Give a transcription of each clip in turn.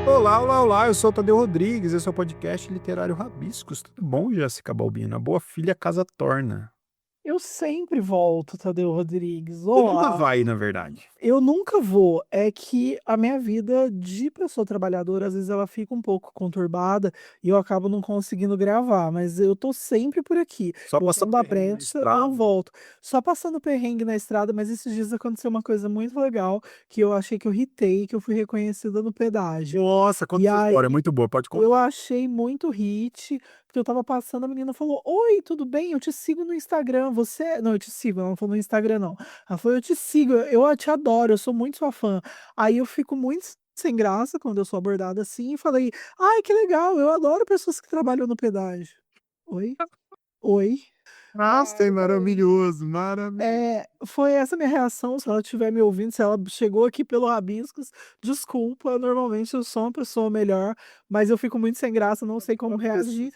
Olá, olá, olá, eu sou o Tadeu Rodrigues, esse é o podcast literário Rabiscos. Tudo bom, Jéssica Balbina? Boa filha, casa torna. Eu sempre volto, Tadeu Rodrigues. Ou nunca Olá. vai, na verdade. Eu nunca vou. É que a minha vida de pessoa trabalhadora, às vezes ela fica um pouco conturbada e eu acabo não conseguindo gravar, mas eu tô sempre por aqui. Só Eu passando tendo a perrengue na brecha, eu estrada. volto. Só passando perrengue na estrada, mas esses dias aconteceu uma coisa muito legal que eu achei que eu ritei, que eu fui reconhecida no pedágio. Nossa, conta E essa história, é aí muito boa, pode eu contar. achei muito hit, porque eu estava passando, a menina falou: "Oi, tudo bem? Eu te sigo no Instagram, você" não, eu te sigo, ela não falou no Instagram não. Ela falou: "Eu te sigo, eu te adoro, eu sou muito sua fã". Aí eu fico muito sem graça quando eu sou abordada assim e falei: "Ai, que legal, eu adoro pessoas que trabalham no pedágio". "Oi? Oi?". Nossa, é maravilhoso, maravilhoso. Foi essa minha reação, se ela estiver me ouvindo, se ela chegou aqui pelo Rabiscos, desculpa, normalmente eu sou uma pessoa melhor, mas eu fico muito sem graça, não sei como reagir.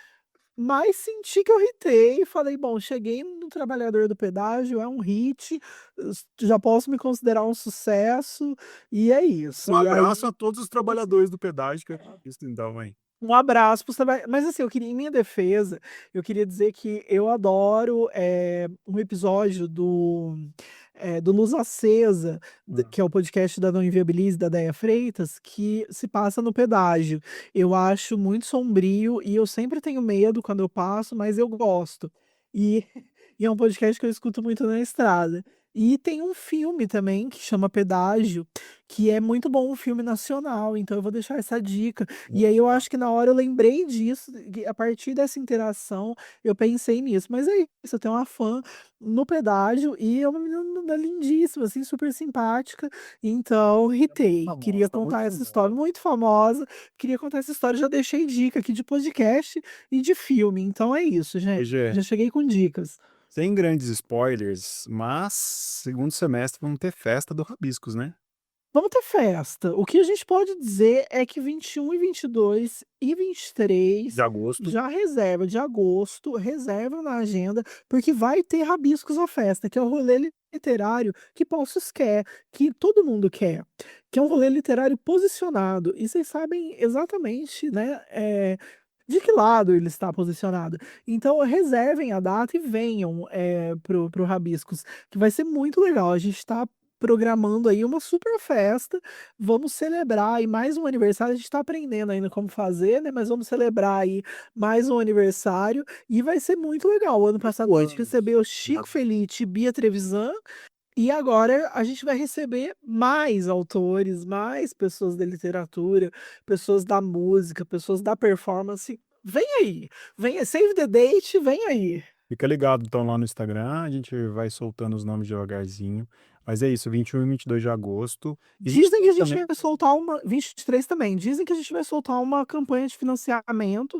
Mas senti que eu hitei, falei: "Bom, cheguei no trabalhador do pedágio, é um hit, já posso me considerar um sucesso", e é isso. Um E abraço aí a todos os trabalhadores do pedágio, que é isso então, hein? um abraço para os mas assim, eu queria em minha defesa, eu queria dizer que eu adoro, um episódio do Luz Acesa, Hã. que é o podcast da Não Inviabilize, da Déia Freitas, que se passa no pedágio. Eu acho muito sombrio e eu sempre tenho medo quando eu passo, mas eu gosto. E e é um podcast que eu escuto muito na estrada. E tem um filme também que chama Pedágio, que é muito bom, um filme nacional, então eu vou deixar essa dica. E aí eu acho que na hora eu lembrei disso, que a partir dessa interação eu pensei nisso. Mas é isso, eu tenho uma fã no pedágio e é uma menina lindíssima, assim, super simpática, então Muito ritei. famosa, Queria tá muito contar essa famosa. história, muito famosa, queria contar essa história, já deixei dica aqui de podcast e de filme, então é isso, gente, Pois é, já cheguei com dicas. sem grandes spoilers, mas segundo semestre vamos ter festa do Rabiscos, né? Vamos ter festa. O que a gente pode dizer é que 21 e 22 e 23 De agosto. já reserva de agosto, reserva na agenda, porque vai ter Rabiscos à Festa, que é o rolê literário que Poços quer, que todo mundo quer, que é um rolê literário posicionado. E vocês sabem exatamente, né, de que lado ele está posicionado. Então reservem a data e venham, pro Rabiscos, que vai ser muito legal. A gente está programando aí uma super festa, vamos celebrar aí mais um aniversário, a gente está aprendendo ainda como fazer, né, mas vamos celebrar aí mais um aniversário e vai ser muito legal. O ano passado a gente 8 anos. recebeu Chico Felitti e Bia Trevisan, e agora a gente vai receber mais autores, mais pessoas da literatura, pessoas da música, pessoas da performance. Vem aí, vem, save the date, vem aí. Fica ligado então lá no Instagram, a gente vai soltando os nomes devagarzinho. Mas é isso, 21 e 22 de agosto. E Dizem que a 23 gente também. vai soltar uma 23 também, dizem que a gente vai soltar uma campanha de financiamento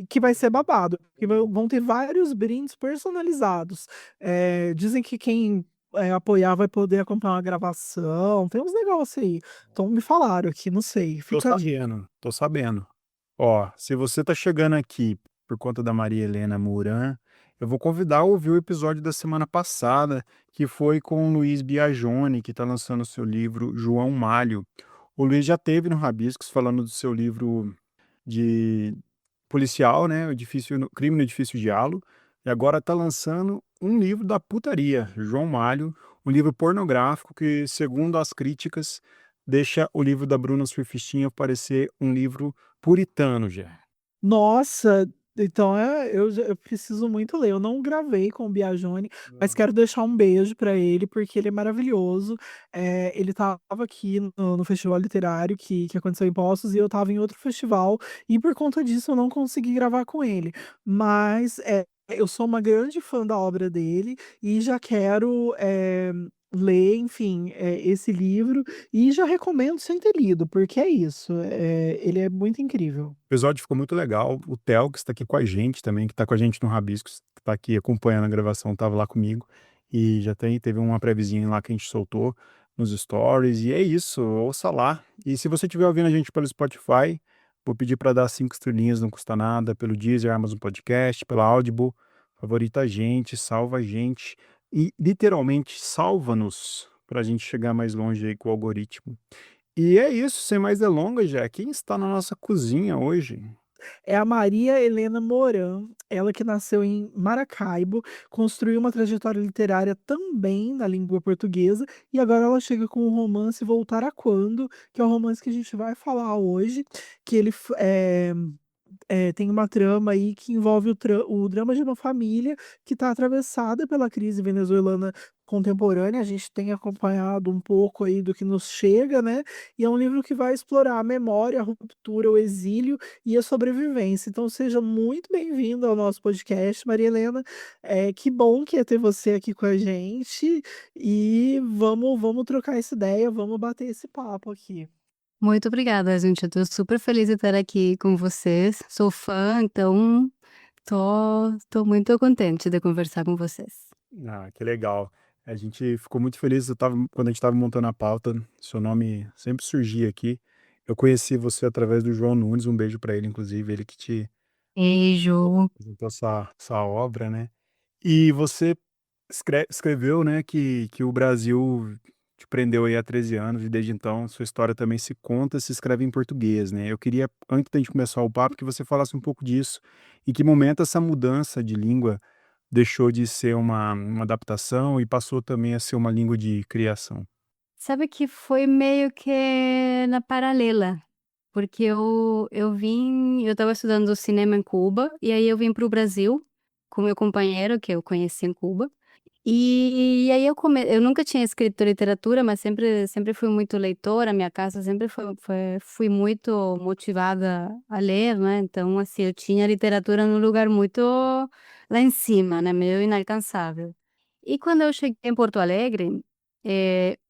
que vai ser babado, que vão ter vários brindes personalizados. Dizem que quem, apoiar vai poder acompanhar uma gravação, tem uns negócios aí. Então me falaram aqui, não sei, Tô fica a dica. sabendo, tô sabendo. Ó, se você tá chegando aqui por conta da Maria Helena Muran, eu vou convidar a ouvir o episódio da semana passada, que foi com o Luiz Biagione, que tá lançando o seu livro João Malho. O Luiz já teve no Rabiscos falando do seu livro de policial, né, o Edifício Crime no Edifício Diallo, e agora tá lançando um livro da putaria, João Malho, um livro pornográfico que, segundo as críticas, deixa o livro da Bruna Surfistinha parecer um livro puritano, já. Nossa, então eu preciso muito ler. Eu não gravei com o Biagione, mas Hum. quero deixar um beijo pra ele, porque ele é maravilhoso. Ele estava aqui no festival literário que aconteceu em Poços e eu estava em outro festival, e por conta disso eu não consegui gravar com ele. Mas, eu sou uma grande fã da obra dele e já quero, ler, enfim, esse livro e já recomendo sem ter lido, porque é isso, ele é muito incrível. O episódio ficou muito legal, o Theo, que está aqui com a gente também, que está com a gente no Rabiscos, que está aqui acompanhando a gravação, estava lá comigo, e já teve uma préviazinha lá que a gente soltou nos stories, e é isso, ouça lá. E se você estiver ouvindo a gente pelo Spotify, vou pedir para dar 5 estrelinhas, não custa nada, pelo Deezer, Amazon Podcast, pela Audible, favorita a gente, salva a gente, e literalmente salva-nos para a gente chegar mais longe aí com o algoritmo. E é isso, sem mais delongas, já. Quem está na nossa cozinha hoje? É a Maria Helena Moran, ela que nasceu em Maracaibo, construiu uma trajetória literária também na língua portuguesa, e agora ela chega com o romance Voltar a Quando, que é o romance que a gente vai falar hoje, que tem uma trama aí que envolve o drama de uma família que está atravessada pela crise venezuelana contemporânea. A gente tem acompanhado um pouco aí do que nos chega, né? E é um livro que vai explorar a memória, a ruptura, o exílio e a sobrevivência. Então, seja muito bem-vindo ao nosso podcast, Maria Helena. Que bom que é ter você aqui com a gente e vamos trocar essa ideia, vamos bater esse papo aqui. Muito obrigada, gente. Eu tô super feliz de estar aqui com vocês. Sou fã, então tô muito contente de conversar com vocês. Ah, que legal. A gente ficou muito feliz, quando a gente estava montando a pauta, seu nome sempre surgia aqui. Eu conheci você através do João Nunes, um beijo para ele, inclusive, ele que te Beijo. apresentou essa obra, né. E você escreveu, né, que o Brasil te prendeu aí há 13 anos e desde então sua história também se conta, se escreve em português, né. Eu queria, antes da gente começar o papo, que você falasse um pouco disso. Em que momento essa mudança de língua deixou de ser uma adaptação e passou também a ser uma língua de criação? Sabe que foi meio que na paralela, porque eu estava estudando cinema em Cuba, e aí eu vim para o Brasil com meu companheiro, que eu conheci em Cuba. E aí eu nunca tinha escrito literatura, mas sempre fui muito leitora, minha casa sempre fui muito motivada a ler, né, então, assim, eu tinha literatura num lugar muito lá em cima, né, meio inalcançável. E quando eu cheguei em Porto Alegre,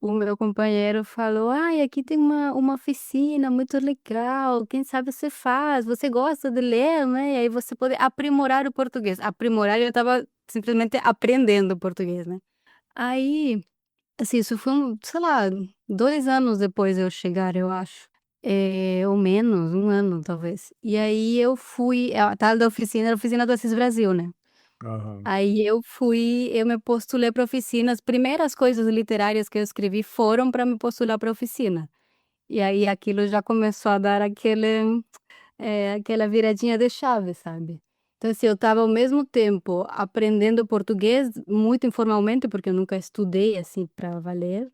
o meu companheiro falou: "Ai, aqui tem uma oficina muito legal, quem sabe você faz, você gosta de ler, né, e aí você pode aprimorar o português". Aprimorar, eu estava simplesmente aprendendo português, né. Aí, assim, isso foi sei lá, 2 anos depois de eu chegar, eu acho, ou menos, 1 ano talvez. E aí eu fui a tal da oficina era a oficina do Assis Brasil, né. Aham. Aí eu me postulei para oficina, as primeiras coisas literárias que eu escrevi foram para me postular para oficina. E aí aquilo já começou a dar aquela viradinha de chave, sabe. Então, assim, eu estava ao mesmo tempo aprendendo português muito informalmente, porque eu nunca estudei, assim, para valer,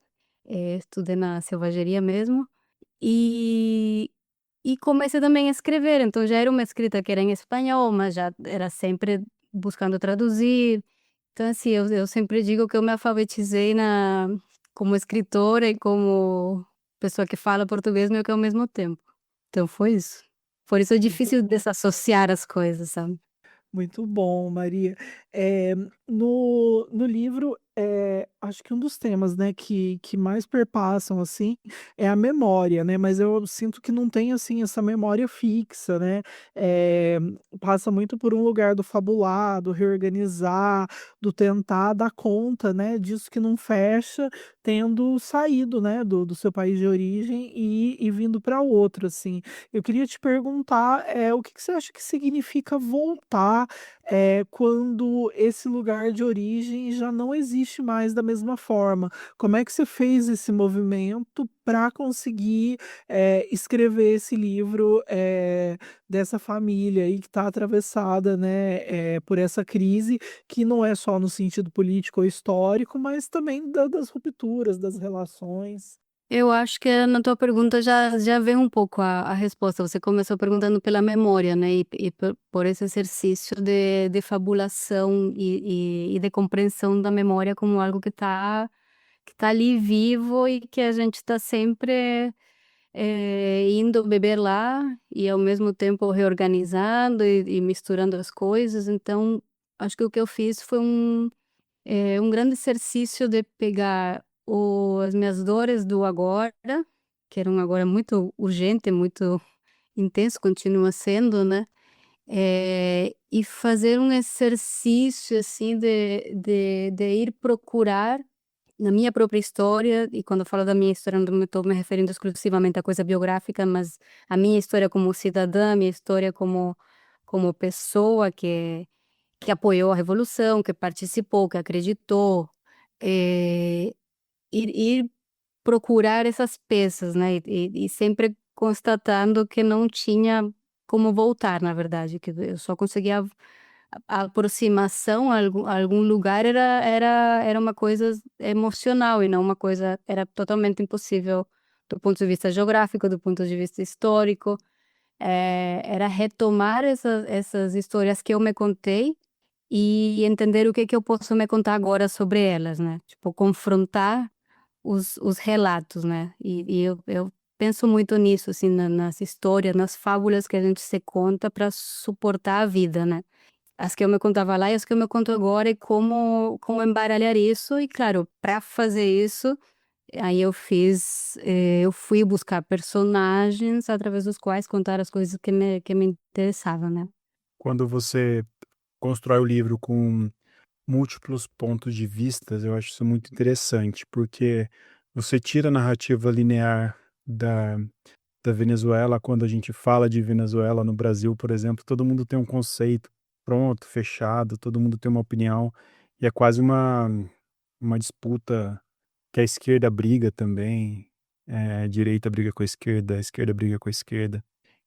estudei na selvageria mesmo, e comecei também a escrever, então já era uma escrita que era em espanhol, mas já era sempre buscando traduzir. Então, assim, eu sempre digo que eu me alfabetizei como escritora e como pessoa que fala português meio que ao mesmo tempo. Então foi isso. Por isso é Muito difícil desassociar as coisas, sabe. Muito bom, Maria. Eh, no livro, acho que um dos temas, né, que mais perpassam, assim, é a memória, né, mas eu sinto que não tem, assim, essa memória fixa, né, eh, passa muito por um lugar do fabular, do reorganizar, do tentar dar conta, né, disso que não fecha, tendo saído, né, do seu país de origem e vindo para outro, assim. Eu queria te perguntar, o que que você acha que significa voltar, quando esse lugar de origem já não existe mais da mesma forma? Como é que você fez esse movimento para conseguir, escrever esse livro, dessa família aí que está atravessada, né, por essa crise, que não é só no sentido político ou histórico, mas também das rupturas, das relações? Eu acho que na tua pergunta já veio um pouco a resposta. Você começou perguntando pela memória, né, e por esse exercício de fabulação e de compreensão da memória como algo que tá ali vivo e que a gente está sempre, indo beber lá e ao mesmo tempo reorganizando e misturando as coisas. Então, acho que o que eu fiz foi um grande exercício de pegar as minhas dores do agora, que era um agora muito urgente, muito intenso, continua sendo, né, e fazer um exercício, assim, de ir procurar na minha própria história, e quando eu falo da minha história não estou me referindo exclusivamente à coisa biográfica, mas a minha história como cidadã, a minha história como pessoa que apoiou a revolução, que participou, que acreditou, ir procurar essas peças, né? E sempre constatando que não tinha como voltar, na verdade, que eu só conseguia a aproximação a algum lugar era uma coisa emocional e não uma coisa, era totalmente impossível do ponto de vista geográfico, do ponto de vista histórico. Era retomar essas histórias que eu me contei e entender o que eu posso me contar agora sobre elas, né? Tipo, confrontar os relatos, né? E eu penso muito nisso, assim, nas histórias, nas fábulas que a gente se conta para suportar a vida, né? As que eu me contava lá e as que eu me conto agora e como embaralhar isso. E claro, para fazer isso, aí eu fui buscar personagens através dos quais contar as coisas que me interessavam, né? Quando você constrói o livro com múltiplos pontos de vistas, eu acho isso muito interessante, porque você tira a narrativa linear da da Venezuela. Quando a gente fala de Venezuela no Brasil, por exemplo, todo mundo tem um conceito pronto, fechado, todo mundo tem uma opinião, e é quase uma disputa que a esquerda briga também, a direita briga com a esquerda briga com a esquerda.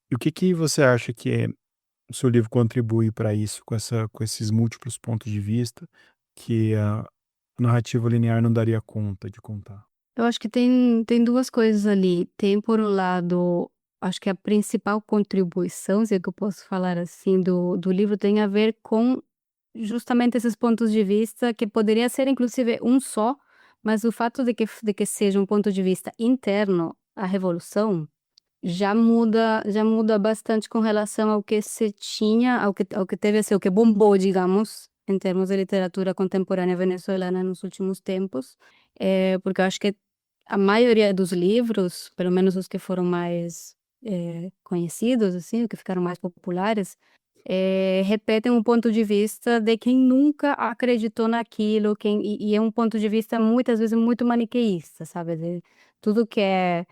E o que que você acha que o seu livro contribui para isso, com esses múltiplos pontos de vista, que a narrativa linear não daria conta de contar? Eu acho que tem duas coisas ali. Tem, por um lado, acho que a principal contribuição, se é que eu posso falar assim, do livro tem a ver com justamente esses pontos de vista que poderia ser inclusive um só, mas o fato de que seja um ponto de vista interno à revolução já muda bastante com relação ao que se tinha, ao que teve a ser, o que bombou, digamos, em termos de literatura contemporânea venezuelana nos últimos tempos. Porque eu acho que a maioria dos livros, pelo menos os que foram mais conhecidos, assim, que ficaram mais populares, repetem um ponto de vista de quem nunca acreditou naquilo, e é um ponto de vista muitas vezes muito maniqueísta, sabe? Tudo que é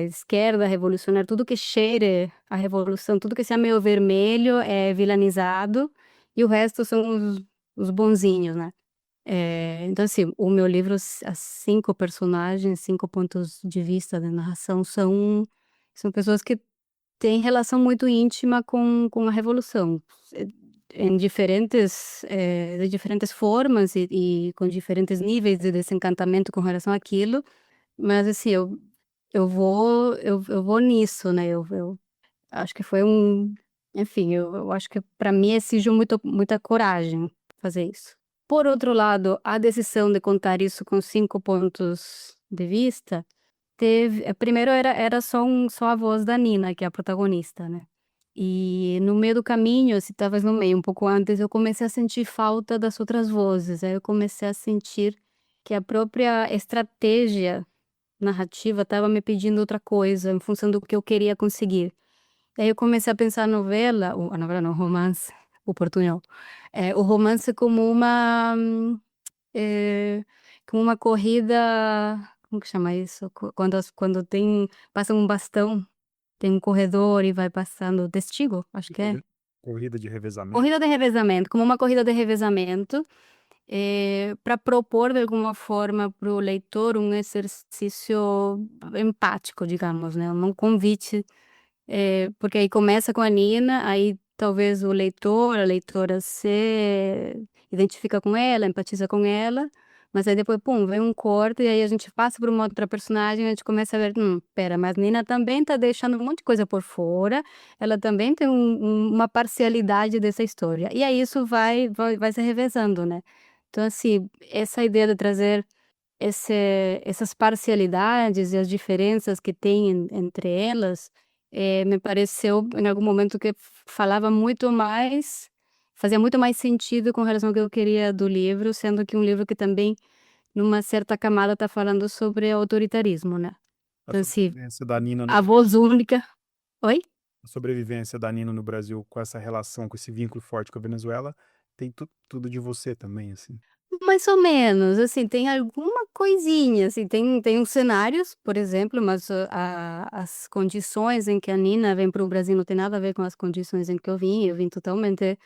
esquerda revolucionária, tudo que cheire a revolução, tudo que seja meio vermelho é vilanizado e o resto são os bonzinhos, né? Então, assim, o meu livro, as 5 personagens, 5 pontos de vista da narração são pessoas que têm relação muito íntima com a revolução, eh, de diferentes formas e com diferentes níveis de desencantamento com relação àquilo, mas assim, eu vou nisso, né, eu acho que foi enfim, eu acho que para mim exige muita coragem fazer isso. Por outro lado, a decisão de contar isso com 5 pontos de vista, primeiro era só a voz da Nina, que é a protagonista, né. E no meio do caminho, assim, talvez no meio, um pouco antes, eu comecei a sentir falta das outras vozes, aí eu comecei a sentir que a própria estratégia narrativa estava me pedindo outra coisa, em função do que eu queria conseguir. Daí eu comecei a pensar a novela não, romance, o portunhol. O romance como uma corrida, como que chama isso? Quando passa um bastão, tem um corredor e vai passando testigo, acho que é. Corrida de revezamento? Corrida de revezamento, como uma corrida de revezamento, para propor de alguma forma para o leitor um exercício empático, digamos, né, um convite, porque aí começa com a Nina, aí talvez o leitor, a leitora se identifica com ela, empatiza com ela, mas aí depois, pum, vem um corte e aí a gente passa por uma outra personagem e a gente começa a ver, espera, mas Nina também tá deixando um monte de coisa por fora, ela também tem uma parcialidade dessa história. E aí isso vai se revezando, né. Então assim, essa ideia de trazer essas parcialidades e as diferenças que tem entre elas, me pareceu em algum momento que falava muito mais fazia muito mais sentido com relação ao que eu queria do livro, sendo que um livro que também, numa certa camada, está falando sobre autoritarismo, né. A Então assim, sobrevivência da Nina no a voz única. Oi? a sobrevivência da Nina no Brasil, com essa relação, com esse vínculo forte com a Venezuela, tem tudo de você também, assim. Mais ou menos, assim, tem alguma coisinha, assim, tem uns cenários, por exemplo, mas as condições em que a Nina vem para o Brasil não tem nada a ver com as condições em que eu vim totalmente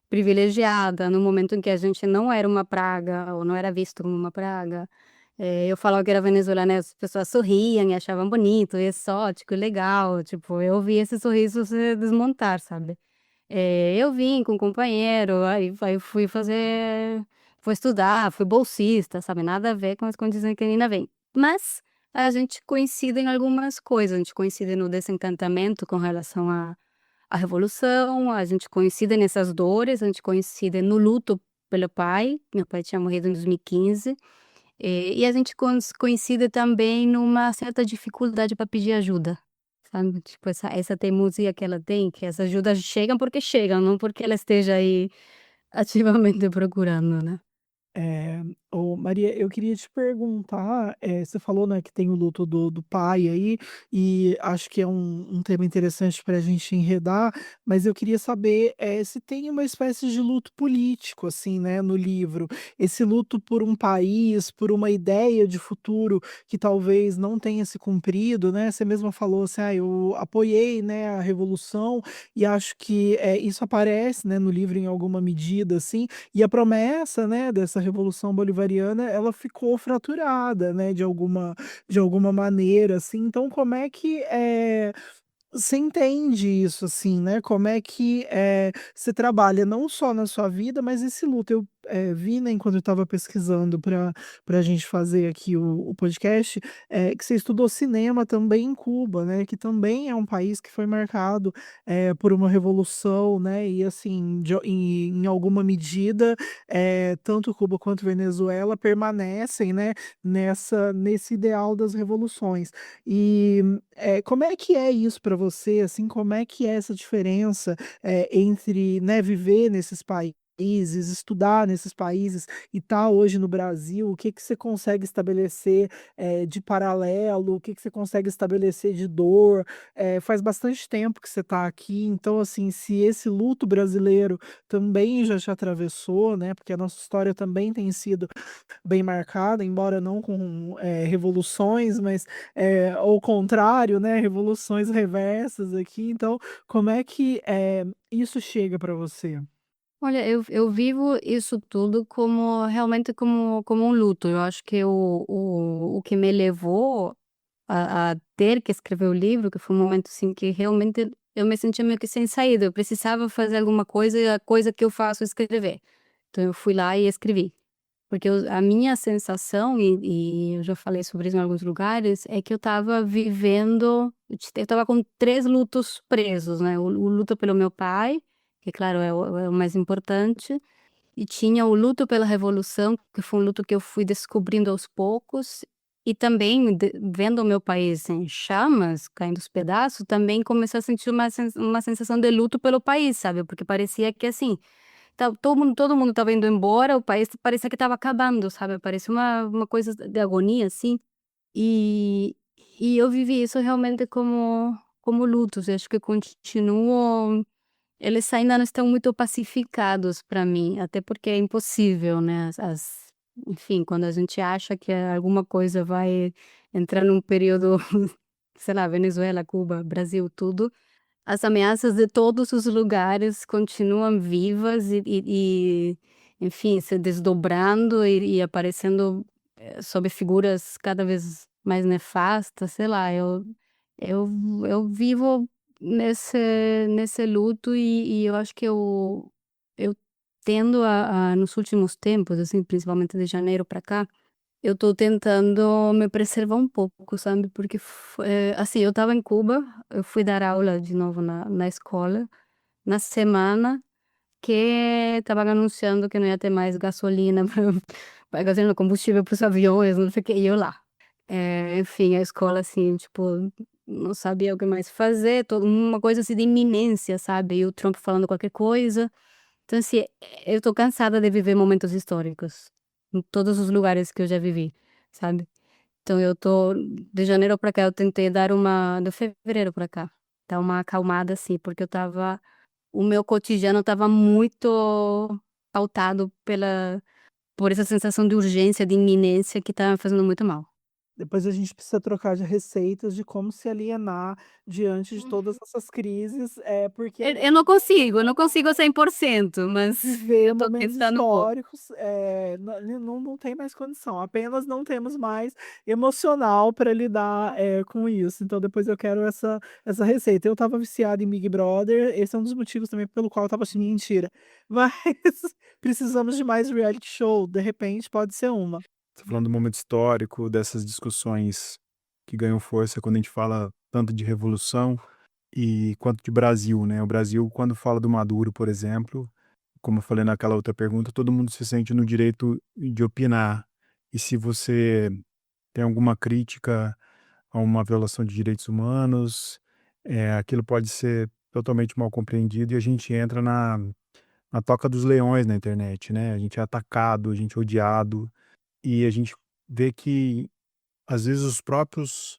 privilegiada, no momento em que a gente não era uma praga, ou não era visto como uma praga, Eu falava que era venezuelana, as pessoas sorriam e achavam bonito, e exótico, e legal. Tipo, eu vi esse sorriso se desmontar, sabe? Eu vim com um companheiro, aí fui estudar, fui bolsista, sabe? Nada a ver com as condições que a menina vem. Mas a gente coincide em algumas coisas, a gente coincide no desencantamento com relação à revolução, a gente coincide nessas dores, a gente coincide no luto pelo pai. Meu pai tinha morrido em 2015. E a gente coincide também numa certa dificuldade para pedir ajuda, sabe? Tipo, essa teimosia que ela tem, que as ajudas chegam porque chegam, não porque ela esteja aí ativamente procurando, né? É, ô Maria, eu queria te perguntar, você falou, né, que tem o luto do pai aí, e acho que é um tema interessante para a gente enredar, mas eu queria saber se tem uma espécie de luto político, assim, né, no livro, esse luto por um país, por uma ideia de futuro que talvez não tenha se cumprido, né? Você mesma falou assim, eu apoiei, né, a revolução, e acho que isso aparece, né, no livro em alguma medida, assim, e a promessa, né, dessa revolução bolivariana, ela ficou fraturada, né, de alguma maneira, assim. Então, como é que você entende isso, assim, né? Como é que você trabalha não só na sua vida, mas esse luto? Eu vi, né, enquanto eu estava pesquisando para a gente fazer aqui o podcast, que você estudou cinema também em Cuba, né? Que também é um país que foi marcado por uma revolução, né? E assim, em alguma medida, tanto Cuba quanto Venezuela permanecem, né, nesse ideal das revoluções. E como é que é isso para você, assim, como é que é essa diferença, entre, né, viver nesses países, estudar nesses países e estar hoje no Brasil? O que que você consegue estabelecer, de paralelo? O que que você consegue estabelecer de dor? Faz bastante tempo que você está aqui, então, assim, se esse luto brasileiro também já te atravessou, né, porque a nossa história também tem sido bem marcada, embora não com revoluções, mas ao contrário, né, revoluções reversas aqui. Então, como é que isso chega para você? Olha, eu vivo isso tudo como realmente como um luto. Eu acho que o que me levou a ter que escrever o livro, que foi um momento assim que realmente eu me sentia meio que sem saída. Eu precisava fazer alguma coisa e a coisa que eu faço é escrever. Então eu fui lá e escrevi. Porque a minha sensação, e eu já falei sobre isso em alguns lugares, é que eu estava vivendo, eu estava com três lutos presos, né? O luto pelo meu pai, que claro é o mais importante, e tinha o luto pela revolução, que foi um luto que eu fui descobrindo aos poucos, e também vendo o meu país em chamas, caindo aos pedaços, também comecei a sentir uma sensação de luto pelo país, sabe? Porque parecia que assim todo mundo estava indo embora, o país parecia que estava acabando, sabe, parecia uma coisa de agonia, assim. E e eu vivi isso realmente como lutos, eu acho que continuo eles ainda não estão muito pacificados para mim, até porque é impossível, né, enfim, quando a gente acha que alguma coisa vai entrar num período, sei lá, Venezuela, Cuba, Brasil, tudo, as ameaças de todos os lugares continuam vivas enfim, se desdobrando e aparecendo, sob figuras cada vez mais nefastas, sei lá, eu eu vivo nesse luto e eu acho que eu tendo a nos últimos tempos, assim, principalmente de janeiro para cá, eu tô tentando me preservar um pouco, sabe, porque assim, eu estava em Cuba, eu fui dar aula de novo na escola, na semana que estavam anunciando que não ia ter mais gasolina pra gasolina, combustível para os aviões, não sei o quê, e eu lá. Enfim, a escola, assim, tipo, não sabia o que mais fazer, uma coisa assim de iminência, sabe, e o Trump falando qualquer coisa. Então, assim, eu tô cansada de viver momentos históricos, em todos os lugares que eu já vivi, sabe. Então eu tô de janeiro pra cá eu tentei dar uma de fevereiro pra cá, dar uma acalmada, assim, porque o meu cotidiano estava muito pautado por essa sensação de urgência, de iminência que tá me fazendo muito mal. Depois a gente precisa trocar de receitas de como se alienar diante de todas Uhum. essas crises, porque Eu não consigo 100%, mas viver eu tô momentos tentando um pouco. históricos, não tem mais condição, apenas não temos mais emocional para lidar, com isso. Então depois eu quero essa receita. Eu estava viciada em Big Brother, esse é um dos motivos também pelo qual eu estava assim: "Mentira", mas precisamos de mais reality show, de repente pode ser uma. Você falando do momento histórico, dessas discussões que ganham força quando a gente fala tanto de revolução e quanto de Brasil, né. O Brasil, quando fala do Maduro, por exemplo, como eu falei naquela outra pergunta, todo mundo se sente no direito de opinar. E se você tem alguma crítica a uma violação de direitos humanos, aquilo pode ser totalmente mal compreendido e a gente entra na toca dos leões na internet, né. A gente é atacado, a gente é odiado e a gente vê que, às vezes, as próprias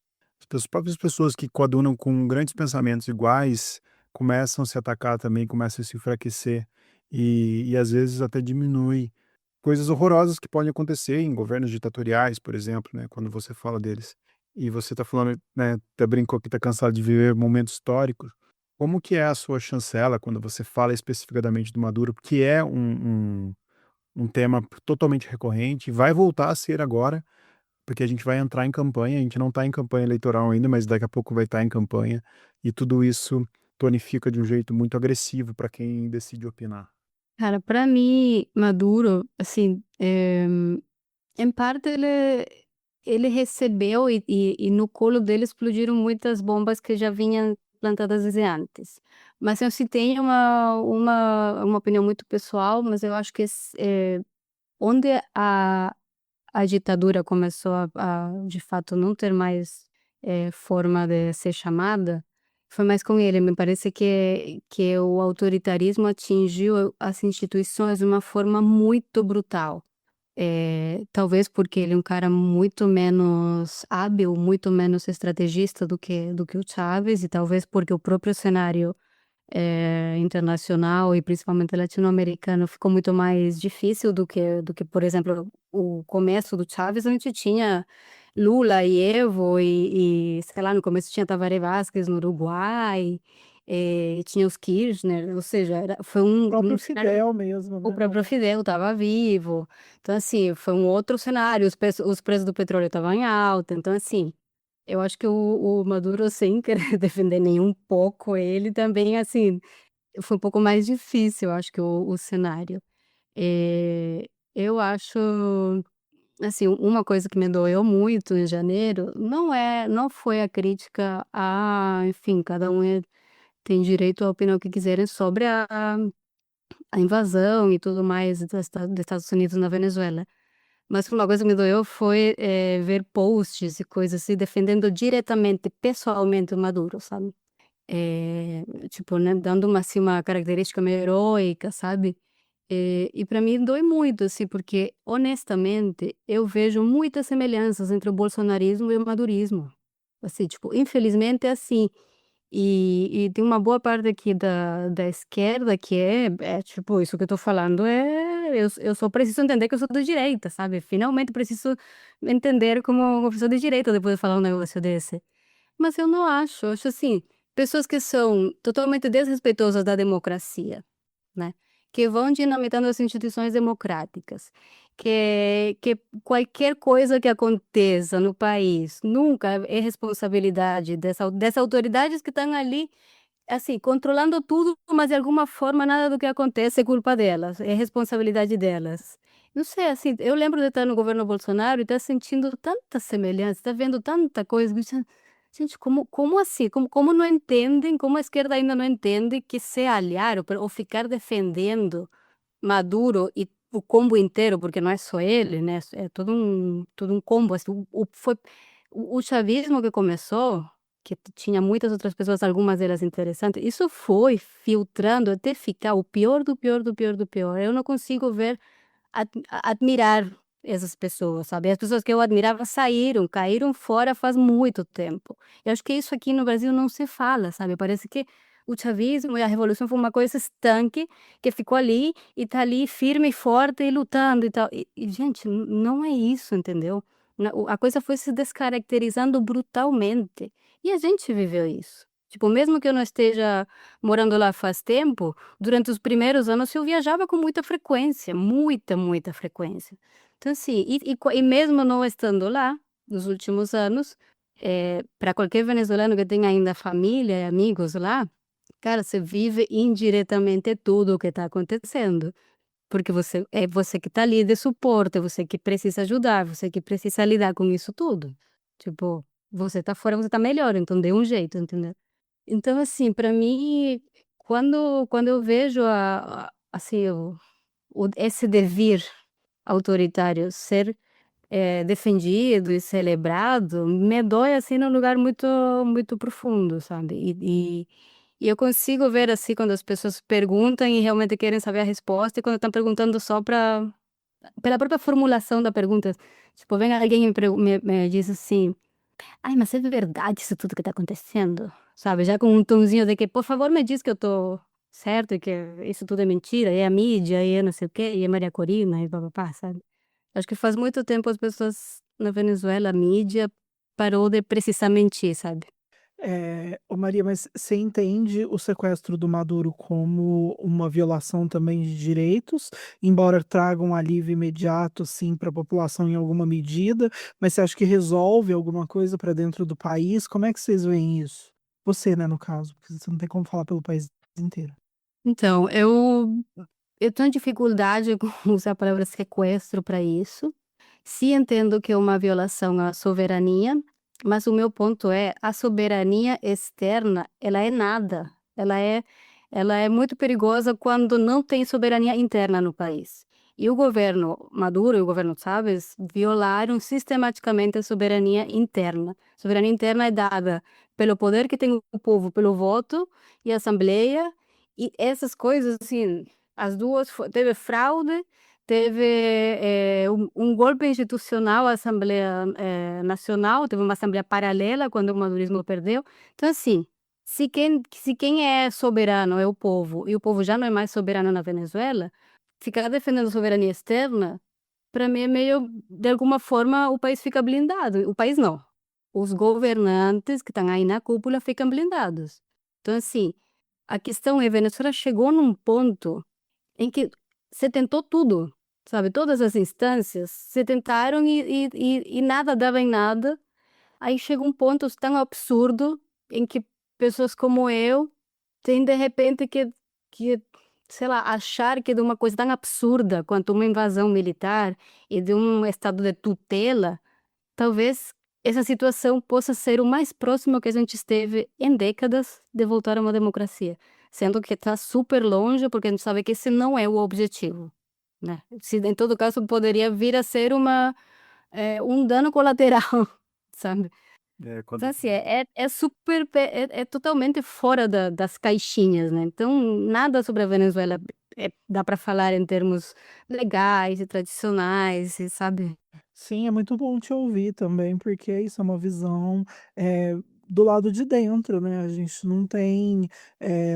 pessoas que coadunam com grandes pensamentos iguais começam a se atacar também, começam a se enfraquecer e às vezes até diminui coisas horrorosas que podem acontecer em governos ditatoriais, por exemplo, né, quando você fala deles. E você está falando, né, até brincou que está cansado de viver momentos históricos. Como que é a sua chancela quando você fala especificadamente do Maduro, que é um tema totalmente recorrente, vai voltar a ser agora, porque a gente vai entrar em campanha, a gente não está em campanha eleitoral ainda, mas daqui a pouco vai estar em campanha, e tudo isso tonifica de um jeito muito agressivo para quem decide opinar. Cara, pra mim, Maduro, assim, em parte ele recebeu e no colo dele explodiram muitas bombas que já vinham plantadas desde antes. Mas eu sim tenho uma opinião muito pessoal, mas eu acho que onde a ditadura começou de fato não ter mais, forma de ser chamada, foi mais com ele. Me parece que o autoritarismo atingiu as instituições de uma forma muito brutal. Talvez porque ele é um cara muito menos hábil, muito menos estrategista do que o Chávez e talvez porque o próprio cenário, internacional e principalmente latino-americano ficou muito mais difícil do que, por exemplo, o começo do Chávez, a gente tinha Lula e Evo sei lá, no começo tinha Tabaré Vázquez no Uruguai, tinha os Kirchner, ou seja, foi O um próprio cenário. Fidel mesmo, O né. próprio Fidel estava vivo, então assim, foi um outro cenário, os preços do petróleo estavam em alta, então assim, eu acho que o Maduro sem querer defender nem um pouco ele também, assim, foi um pouco mais difícil, eu acho que o cenário. Eu acho, assim, uma coisa que me doeu muito em janeiro, não foi a crítica enfim, cada um tem direito a opinar o que quiserem sobre a invasão e tudo mais dos Estados Unidos na Venezuela. Mas uma coisa que me doeu foi, ver posts e coisas assim defendendo diretamente, pessoalmente o Maduro, sabe. Tipo, né, dando assim, uma característica meio heróica, sabe. E para mim dói muito, assim, porque honestamente eu vejo muitas semelhanças entre o bolsonarismo e o madurismo. Assim, tipo, infelizmente é assim. E tem uma boa parte aqui da esquerda que tipo, isso que eu tô falando eu só preciso entender que eu sou de direita, sabe, finalmente preciso entender como uma pessoa de direita depois de falar um negócio desse. Mas eu acho assim, pessoas que são totalmente desrespeitosas da democracia, né, que vão dinamitando as instituições democráticas, que qualquer coisa que aconteça no país nunca é responsabilidade dessas autoridades que estão ali, assim, controlando tudo, mas de alguma forma nada do que acontece é culpa delas, é responsabilidade delas. Não sei, assim, eu lembro de estar no governo Bolsonaro e estar sentindo tanta semelhança, estar vendo tanta coisa, pensando: "Gente, como assim? Como não entendem, como a esquerda ainda não entende que se aliar ou ficar defendendo Maduro e o combo inteiro, porque não é só ele, né, é todo um combo, assim, o chavismo que começou, que tinha muitas outras pessoas, algumas delas interessantes, isso foi filtrando até ficar o pior do pior, do pior, do pior. Eu não consigo ver admirar essas pessoas, sabe. As pessoas que eu admirava saíram, caíram fora faz muito tempo. Eu acho que isso aqui no Brasil não se fala, sabe, parece que o chavismo e a revolução foi uma coisa estanque, que ficou ali e tá ali firme e forte e lutando e tal. Gente, não é isso, entendeu. A coisa foi se descaracterizando brutalmente. E a gente viveu isso. Tipo, mesmo que eu não esteja morando lá faz tempo, durante os primeiros anos eu viajava com muita frequência, muita frequência. Então, assim, e mesmo não estando lá, nos últimos anos, para qualquer venezuelano que tenha ainda família e amigos lá, cara, você vive indiretamente tudo o que está acontecendo. Porque você que tá ali de suporte, você que precisa ajudar, você que precisa lidar com isso tudo. Tipo, você tá fora, você tá melhor, então dê um jeito, entendeu? Então, assim, pra mim, quando eu vejo assim, esse devir autoritário ser defendido e celebrado, me dói, assim, num lugar muito profundo, sabe? E eu consigo ver, assim, quando as pessoas perguntam e realmente querem saber a resposta, e quando estão perguntando só pela própria formulação da pergunta. Tipo, vem alguém e me diz assim: "Ai, mas é verdade isso tudo que está acontecendo?", sabe? Já com um tonzinho de que: "Por favor, me diz que eu tô certo e que isso tudo é mentira, é a mídia, e é não sei o quê, e é Maria Corina e pá sabe? Acho que faz muito tempo as pessoas na Venezuela, a mídia parou de precisar mentir, sabe? Ô Maria, mas você entende o sequestro do Maduro como uma violação também de direitos, embora traga um alívio imediato, sim, para a população em alguma medida, mas você acha que resolve alguma coisa para dentro do país? Como é que vocês veem isso? Você, né, no caso, porque você não tem como falar pelo país inteiro. Então, eu tenho dificuldade com usar a palavra sequestro para isso. Sim, entendo que é uma violação à soberania, mas o meu ponto é, a soberania externa, ela é nada. Ela é ela é muito perigosa quando não tem soberania interna no país. E o governo Maduro e o governo Chávez violaram sistematicamente a soberania interna. Soberania interna é dada pelo poder que tem o povo, pelo voto e assembleia, e essas coisas, assim, as duas teve fraude, teve um golpe institucional, a Assembleia Nacional, teve uma Assembleia paralela quando o madurismo perdeu. Então, assim, se quem é soberano é o povo, e o povo já não é mais soberano na Venezuela, ficar defendendo soberania externa, para mim é meio, de alguma forma, o país fica blindado. O país não. Os governantes que estão aí na cúpula ficam blindados. Então, assim, a questão é, Venezuela chegou num ponto em que você tentou tudo, sabe? Todas as instâncias, você tentaram e nada dava em nada. Aí chega um ponto tão absurdo em que pessoas como eu têm de repente que, sei lá, achar que de uma coisa tão absurda quanto uma invasão militar e de um estado de tutela, talvez essa situação possa ser o mais próximo que a gente esteve em décadas de voltar a uma democracia, sendo que está super longe, porque a gente sabe que esse não é o objetivo, né? Se em todo caso poderia vir a ser um dano colateral, sabe? É, Então, quando assim, é super, é totalmente fora das caixinhas, né? Então, nada sobre a Venezuela dá para falar em termos legais e tradicionais, e, sabe? Sim, é muito bom te ouvir também, porque isso é uma visão do lado de dentro, né? A gente não tem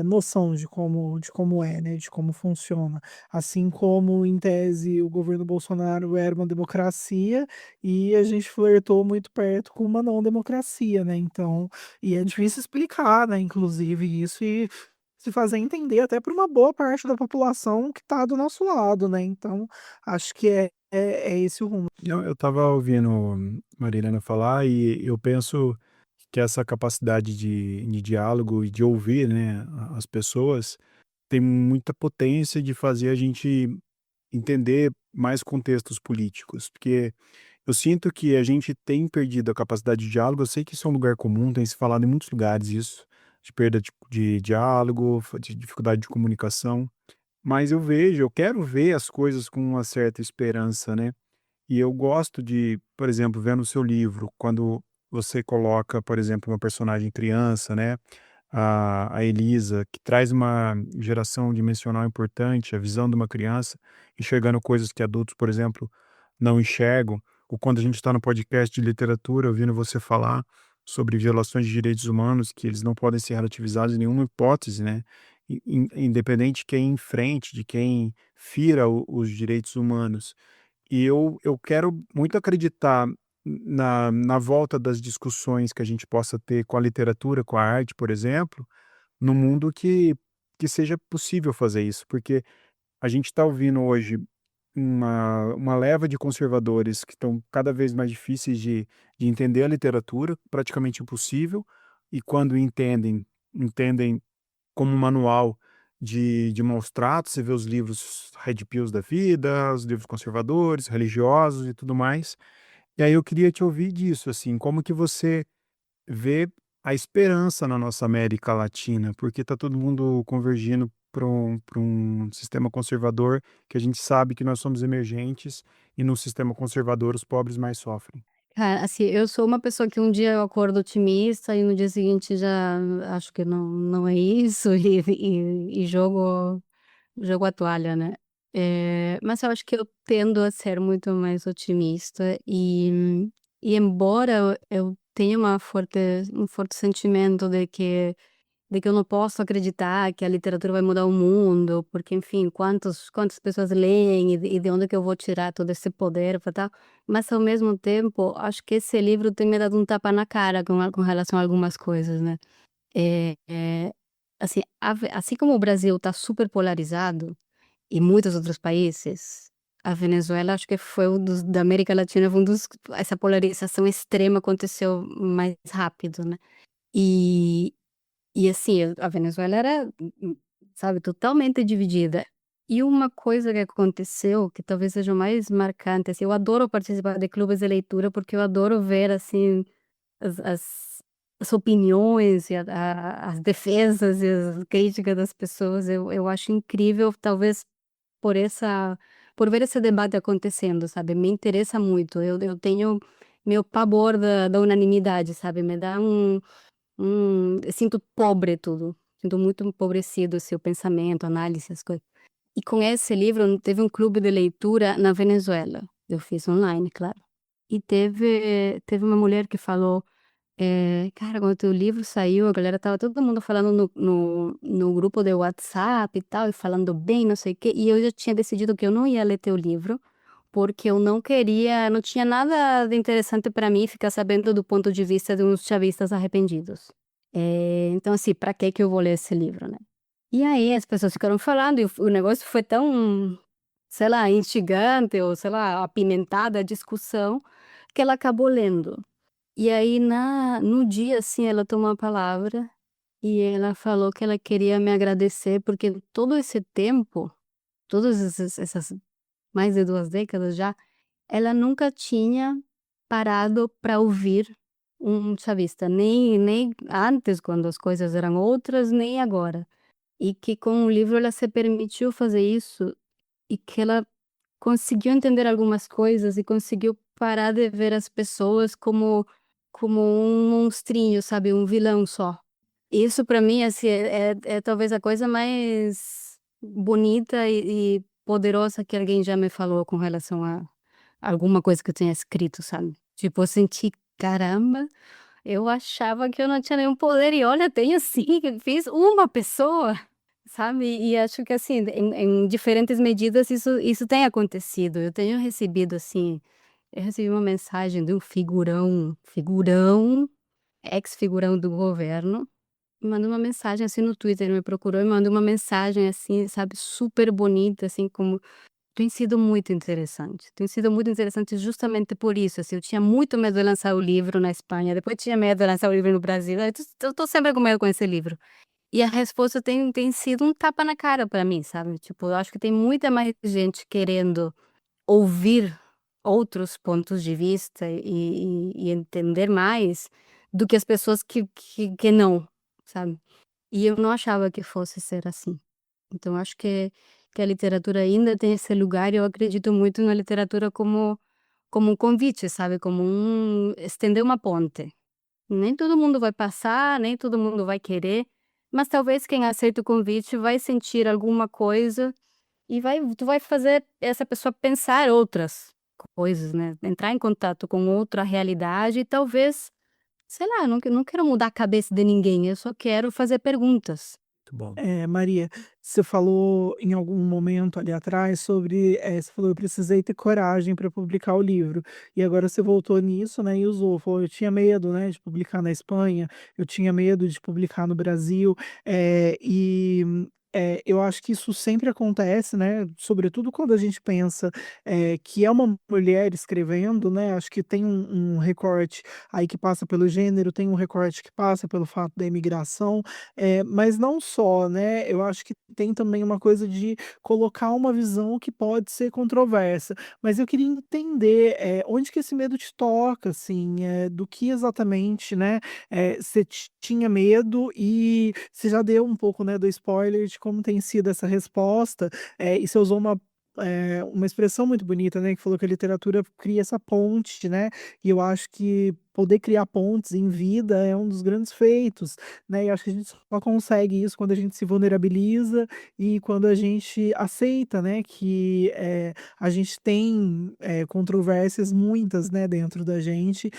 noção de como é, né? De como funciona. Assim como, em tese, o governo Bolsonaro era uma democracia e a gente flertou muito perto com uma não democracia, né? Então, e é difícil explicar, né? Inclusive, isso e se fazer entender até para uma boa parte da população que está do nosso lado, né? Então, acho que é esse o rumo. eu estava ouvindo Marilena falar e eu penso que essa capacidade de diálogo e de ouvir, né, as pessoas tem muita potência de fazer a gente entender mais contextos políticos, porque eu sinto que a gente tem perdido a capacidade de diálogo. Eu sei que isso é um lugar comum, tem se falado em muitos lugares isso, de perda de diálogo, de dificuldade de comunicação, mas eu quero ver as coisas com uma certa esperança, né? E eu gosto de, por exemplo, ver no seu livro, quando você coloca, por exemplo, uma personagem criança, né? A Elisa, que traz uma geração dimensional importante, a visão de uma criança, enxergando coisas que adultos, por exemplo, não enxergam. Ou quando a gente está no podcast de literatura, ouvindo você falar sobre violações de direitos humanos, que eles não podem ser relativizados em nenhuma hipótese, né? Independente de quem enfrente, de quem fira os direitos humanos. E eu quero muito acreditar na volta das discussões que a gente possa ter com a literatura, com a arte, por exemplo, no mundo que seja possível fazer isso, porque a gente está ouvindo hoje uma leva de conservadores que estão cada vez mais difíceis de entender a literatura, praticamente impossível, e quando entendem, entendem como um manual de maus tratos. Você vê os livros red pills da vida, os livros conservadores, religiosos e tudo mais. E aí eu queria te ouvir disso, assim, como que você vê a esperança na nossa América Latina, porque está todo mundo convergindo para um sistema conservador, que a gente sabe que nós somos emergentes, e no sistema conservador os pobres mais sofrem. Cara, assim, eu sou uma pessoa que um dia eu acordo otimista e no dia seguinte já acho que não é isso e jogo a toalha, né. Mas eu acho que eu tendo a ser muito mais otimista e embora eu tenha um forte sentimento de que eu não posso acreditar que a literatura vai mudar o mundo, porque, enfim, quantas pessoas leem e de onde que eu vou tirar todo esse poder para tal. Mas, ao mesmo tempo, acho que esse livro tem me dado um tapa na cara com relação a algumas coisas, né. Assim, assim como o Brasil está super polarizado, e muitos outros países, a Venezuela acho que foi um dos da América Latina, foi um dos essa polarização extrema aconteceu mais rápido, né. E e assim, a Venezuela era, sabe, totalmente dividida. E uma coisa que aconteceu, que talvez seja o mais marcante, assim, eu adoro participar de clubes de leitura, porque eu adoro ver, assim, as as as opiniões e as defesas e as críticas das pessoas. Eu acho incrível, talvez por ver esse debate acontecendo, sabe, me interessa muito. Eu tenho meu pavor da unanimidade, sabe, me dá eu sinto pobre tudo, sinto muito empobrecido, assim, o pensamento, análise, as coisas. E com esse livro teve um clube de leitura na Venezuela, eu fiz online, claro. E teve uma mulher que falou, "Cara, quando o teu livro saiu, a galera estava todo mundo falando no grupo de WhatsApp e tal, e falando bem, não sei o quê, e eu já tinha decidido que eu não ia ler teu livro, porque eu não queria não tinha nada de interessante para mim ficar sabendo do ponto de vista de uns chavistas arrependidos. Então assim, pra que eu vou ler esse livro, né. E aí as pessoas ficaram falando e o negócio foi tão, sei lá, instigante ou sei lá, apimentada a discussão, que ela acabou lendo. E aí no dia, assim, ela tomou a palavra e ela falou que ela queria me agradecer, porque todo esse tempo, todas essas mais de 2 décadas já, ela nunca tinha parado para ouvir um chavista, nem antes quando as coisas eram outras, nem agora. E que com o livro ela se permitiu fazer isso e que ela conseguiu entender algumas coisas e conseguiu parar de ver as pessoas como um monstrinho, sabe, um vilão só. Isso para mim, assim, é talvez a coisa mais bonita e poderosa que alguém já me falou com relação a alguma coisa que eu tenha escrito, sabe. Tipo, eu senti: "Caramba, eu achava que eu não tinha nenhum poder e olha, tenho sim, fiz uma pessoa", sabe. E acho que, assim, em diferentes medidas isso tem acontecido. Eu tenho recebido, assim, eu recebi uma mensagem de um figurão, ex-figurão do governo, me mandou uma mensagem, assim, no Twitter, ele me procurou e mandou uma mensagem, assim, sabe, super bonita, assim, como tem sido muito interessante justamente por isso, assim, eu tinha muito medo de lançar o livro na Espanha, depois tinha medo de lançar o livro no Brasil, aí eu tô sempre com medo com esse livro. E a resposta tem sido um tapa na cara pra mim, sabe, tipo, eu acho que tem muita mais gente querendo ouvir outros pontos de vista e entender mais, do que as pessoas que não, sabe. E eu não achava que fosse ser assim. Então acho que a literatura ainda tem esse lugar e eu acredito muito na literatura como um convite, sabe, como estender uma ponte. Nem todo mundo vai passar, nem todo mundo vai querer, mas talvez quem aceita o convite vai sentir alguma coisa e tu vai fazer essa pessoa pensar outras coisas, né, entrar em contato com outra realidade e talvez, sei lá, eu não quero mudar a cabeça de ninguém, eu só quero fazer perguntas. muito bom. Maria, você falou em algum momento ali atrás sobre, você falou: "Eu precisei ter coragem para publicar o livro", e agora você voltou nisso, né, e usou, falou: "Eu tinha medo, né, de publicar na Espanha, eu tinha medo de publicar no Brasil", eu acho que isso sempre acontece, né, sobretudo quando a gente pensa, que é uma mulher escrevendo, né, acho que tem um recorte aí que passa pelo gênero, tem um recorte que passa pelo fato da imigração, mas não só, né, eu acho que tem também uma coisa de colocar uma visão que pode ser controversa. Mas eu queria entender, onde que esse medo te toca, assim, do que exatamente, né, você tinha medo e você já deu um pouco, né, do spoiler de como tem sido essa resposta, e você usou uma expressão muito bonita, né, que falou que a literatura cria essa ponte, né, e eu acho que poder criar pontes em vida é um dos grandes feitos, né, e acho que a gente só consegue isso quando a gente se vulnerabiliza e quando a gente aceita, né, que, a gente tem, controvérsias muitas, né, dentro da gente,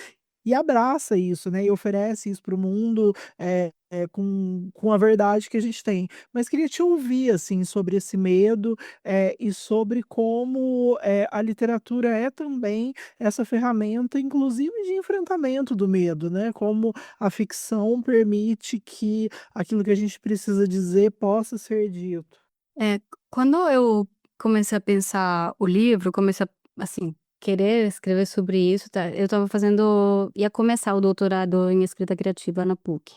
e abraça isso, né, e oferece isso para o mundo, com a verdade que a gente tem. Mas queria te ouvir, assim, sobre esse medo, e sobre como, a literatura é também essa ferramenta, inclusive de enfrentamento do medo, né, como a ficção permite que aquilo que a gente precisa dizer possa ser dito. É, quando eu comecei a pensar o livro, comecei a, assim, querer escrever sobre isso, tá, eu estava fazendo ia começar o doutorado em escrita criativa na PUC.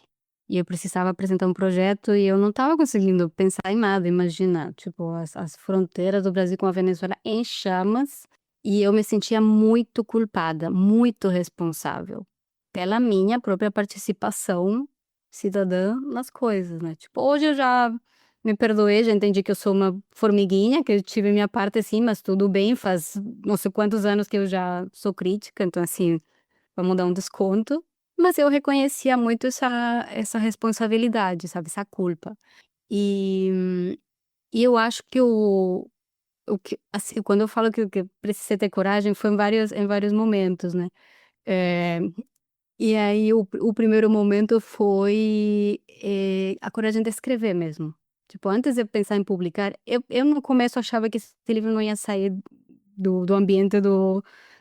E eu precisava apresentar um projeto e eu não estava conseguindo pensar em nada, imaginar, tipo, as fronteiras do Brasil com a Venezuela em chamas, e eu me sentia muito culpada, muito responsável pela minha própria participação cidadã nas coisas, né. Tipo, hoje eu já me perdoei, já entendi que eu sou uma formiguinha, que eu tive minha parte assim, mas tudo bem, faz não sei quantos anos que eu já sou crítica, então assim, vamos dar um desconto. Mas eu reconhecia muito essa responsabilidade, sabe, essa culpa. E e eu acho que o que assim, quando eu falo que eu precisei ter coragem, foi em vários momentos, né. Eh, e aí o primeiro momento foi, a coragem de escrever mesmo. Tipo, antes de eu pensar em publicar, eu no começo achava que esse livro não ia sair do ambiente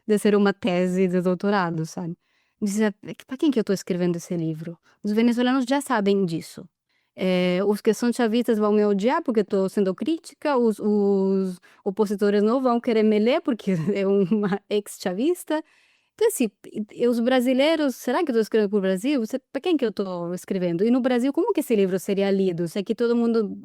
de ser uma tese de doutorado, sabe. Dizia: "Pra quem que eu tô escrevendo esse livro? Os venezuelanos já sabem disso. Os que são chavistas vão me odiar porque eu tô sendo crítica, os opositores não vão querer me ler porque é uma ex-chavista". Então assim, e os brasileiros, será que eu estou escrevendo para o Brasil? Você pra quem que eu estou escrevendo? E no Brasil, como que esse livro seria lido? Se aqui todo mundo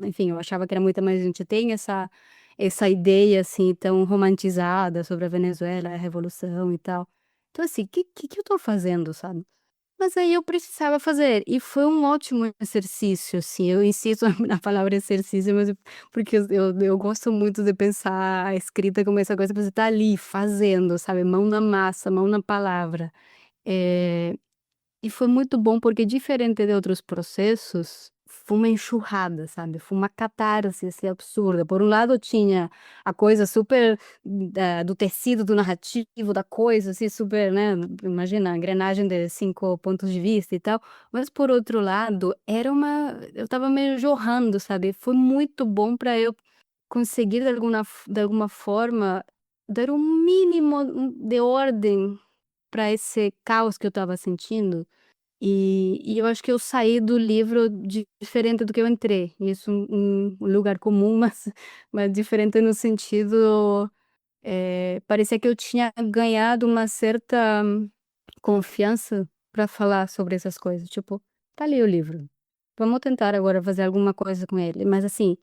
enfim, eu achava que era muita mais gente tem essa ideia, assim, tão romantizada sobre a Venezuela, a revolução e tal. Então assim, que eu estou fazendo, sabe? Mas aí eu precisava fazer, e foi um ótimo exercício, assim, eu insisto na palavra exercício, mas porque eu gosto muito de pensar a escrita como essa coisa que você tá ali fazendo, sabe, mão na massa, mão na palavra. Eh e foi muito bom, porque diferente de outros processos, foi uma enxurrada, sabe, foi uma catarse, assim, absurda. Por um lado tinha a coisa super do tecido, do narrativo, da coisa, assim, super, né, imagina, a engrenagem de 5 pontos de vista e tal, mas por outro lado, era uma eu estava meio jorrando, sabe, foi muito bom para eu conseguir de alguma forma dar um mínimo, de ordem para esse caos que eu estava sentindo. E eu acho que eu saí do livro diferente do que eu entrei, isso um lugar comum, mas diferente no sentido, parecia que eu tinha ganhado uma certa confiança para falar sobre essas coisas, tipo: "Tá ali o livro, vamos tentar agora fazer alguma coisa com ele", mas assim,